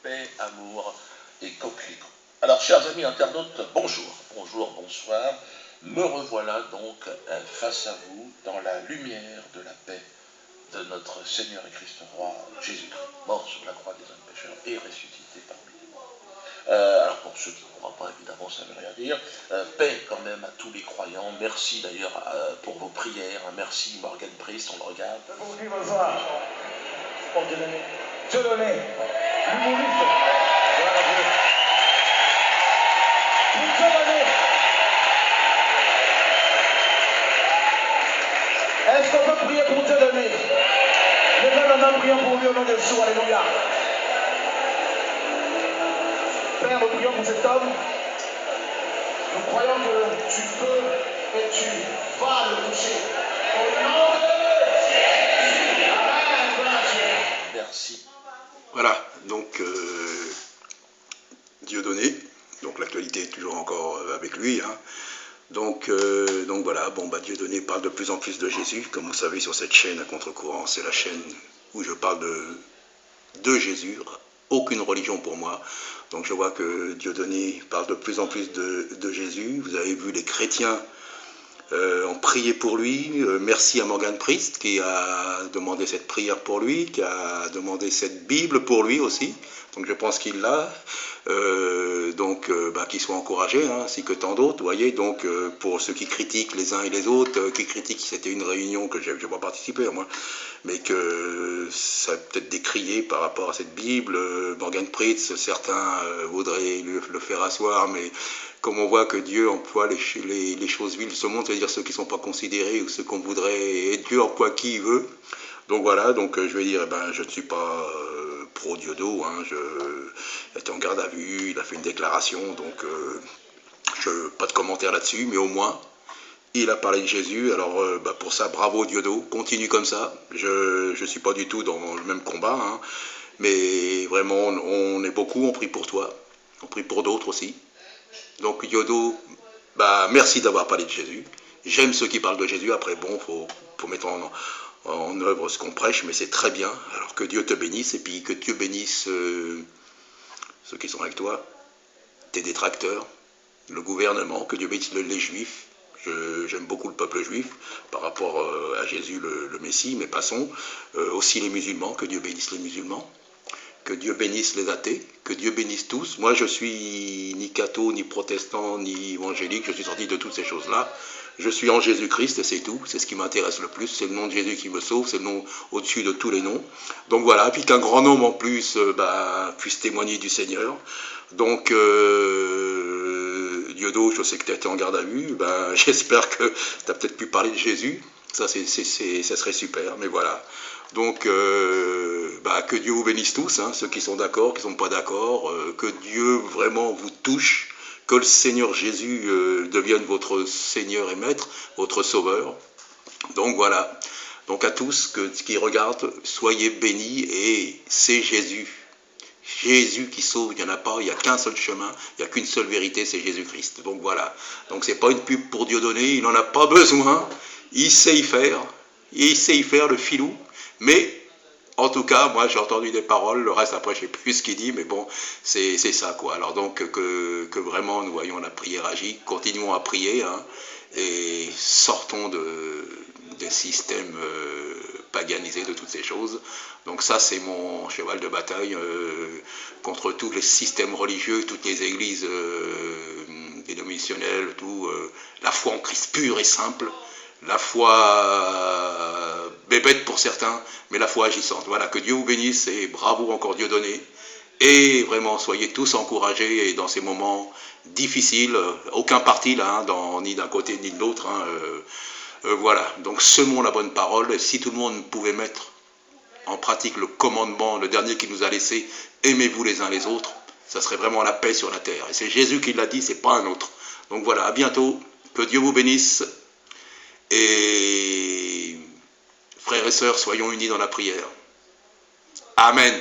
Paix, amour et coquelicot. Alors, chers amis internautes, bonjour, bonjour, bonsoir. Me revoilà donc face à vous dans la lumière de la paix de notre Seigneur et Christ roi Jésus-Christ, mort sur la croix des hommes pécheurs et ressuscité parmi les morts. Alors pour ceux qui ne croient pas, évidemment, ça ne veut rien dire. Paix quand même à tous les croyants. Merci d'ailleurs pour vos prières. Merci Morgan Priest, on le regarde. Aujourd'hui, bonsoir. Oh, Dieu donné. Dieu donné. L'humoriste. Voilà, Dieu. Dieu donné. Est-ce qu'on peut prier pour Dieu donné? Levez la main, prions pour lui au nom de Jésus. Alléluia. Père, nous prions pour cet homme. Nous croyons que tu peux et tu vas le toucher. Au nom de Jésus. Amen. Gloire à Dieu. Merci. Voilà, donc Dieudonné, donc l'actualité est toujours encore avec lui. Hein. Donc voilà, bon, Dieudonné parle de plus en plus de Jésus, comme vous savez sur cette chaîne à contre-courant, c'est la chaîne où je parle de Jésus, aucune religion pour moi. Donc je vois que Dieudonné parle de plus en plus de Jésus. Vous avez vu les chrétiens ont prié pour lui. Merci à Morgan Priest qui a demandé cette prière pour lui, qui a demandé cette Bible pour lui aussi. Donc je pense qu'il l'a. Qu'il soit encouragé, hein, ainsi que tant d'autres. Vous voyez, donc pour ceux qui critiquent les uns et les autres, qui critiquent, c'était une réunion que je n'ai pas participé moi, mais que ça a peut-être décrié par rapport à cette Bible. Morgan Priest, certains voudraient le faire asseoir, mais comme on voit que Dieu emploie les choses viles de ce monde, c'est-à-dire ceux qui ne sont pas considérés ou ceux qu'on voudrait, et Dieu emploie qui il veut. Donc voilà, donc je vais dire, je ne suis pas pro-Diodo, hein, il était en garde à vue, il a fait une déclaration, donc pas de commentaire là-dessus, mais au moins, il a parlé de Jésus. Alors pour ça, bravo Diodo, continue comme ça. Je ne suis pas du tout dans le même combat, hein, mais vraiment, on est beaucoup, on prie pour toi, on prie pour d'autres aussi. Donc Diodo, merci d'avoir parlé de Jésus. J'aime ceux qui parlent de Jésus. Après, bon, faut mettre en œuvre ce qu'on prêche, mais c'est très bien. Alors que Dieu te bénisse, et puis que Dieu bénisse ceux qui sont avec toi, tes détracteurs, le gouvernement, que Dieu bénisse les Juifs. J'aime beaucoup le peuple juif par rapport à Jésus le Messie, mais passons. Aussi les musulmans, que Dieu bénisse les musulmans. Que Dieu bénisse les athées, que Dieu bénisse tous. Moi, je suis ni catho, ni protestant, ni évangélique, je suis sorti de toutes ces choses-là. Je suis en Jésus-Christ et c'est tout, c'est ce qui m'intéresse le plus, c'est le nom de Jésus qui me sauve, c'est le nom au-dessus de tous les noms. Donc voilà, puis qu'un grand nombre en plus puisse témoigner du Seigneur. Donc, Diodo, je sais que tu as été en garde à vue, j'espère que tu as peut-être pu parler de Jésus, ça serait super, mais voilà. Donc, que Dieu vous bénisse tous, hein, ceux qui sont d'accord, qui ne sont pas d'accord, que Dieu vraiment vous touche, que le Seigneur Jésus devienne votre Seigneur et Maître, votre Sauveur. Donc voilà, donc à tous qui regardent, soyez bénis et c'est Jésus. Jésus qui sauve, il n'y en a pas, il n'y a qu'un seul chemin, il n'y a qu'une seule vérité, c'est Jésus-Christ. Donc voilà, donc c'est pas une pub pour Dieudonné, il n'en a pas besoin, il sait y faire le filou. Mais, en tout cas, moi j'ai entendu des paroles, le reste après je ne sais plus ce qu'il dit, mais bon, c'est ça quoi. Alors donc que vraiment nous voyons la prière agir, continuons à prier, hein, et sortons des systèmes paganisés de toutes ces choses. Donc ça c'est mon cheval de bataille contre tous les systèmes religieux, toutes les églises dénominationnelles, la foi en Christ pure et simple. La foi bébête pour certains, mais la foi agissante. Voilà, que Dieu vous bénisse et bravo encore Dieudonné. Et vraiment, soyez tous encouragés et dans ces moments difficiles, aucun parti là, ni d'un côté ni de l'autre. Hein, voilà, donc semons la bonne parole. Et si tout le monde pouvait mettre en pratique le commandement, le dernier qu'il nous a laissé, aimez-vous les uns les autres, ça serait vraiment la paix sur la terre. Et c'est Jésus qui l'a dit, c'est pas un autre. Donc voilà, à bientôt, que Dieu vous bénisse. Et frères et sœurs, soyons unis dans la prière. Amen.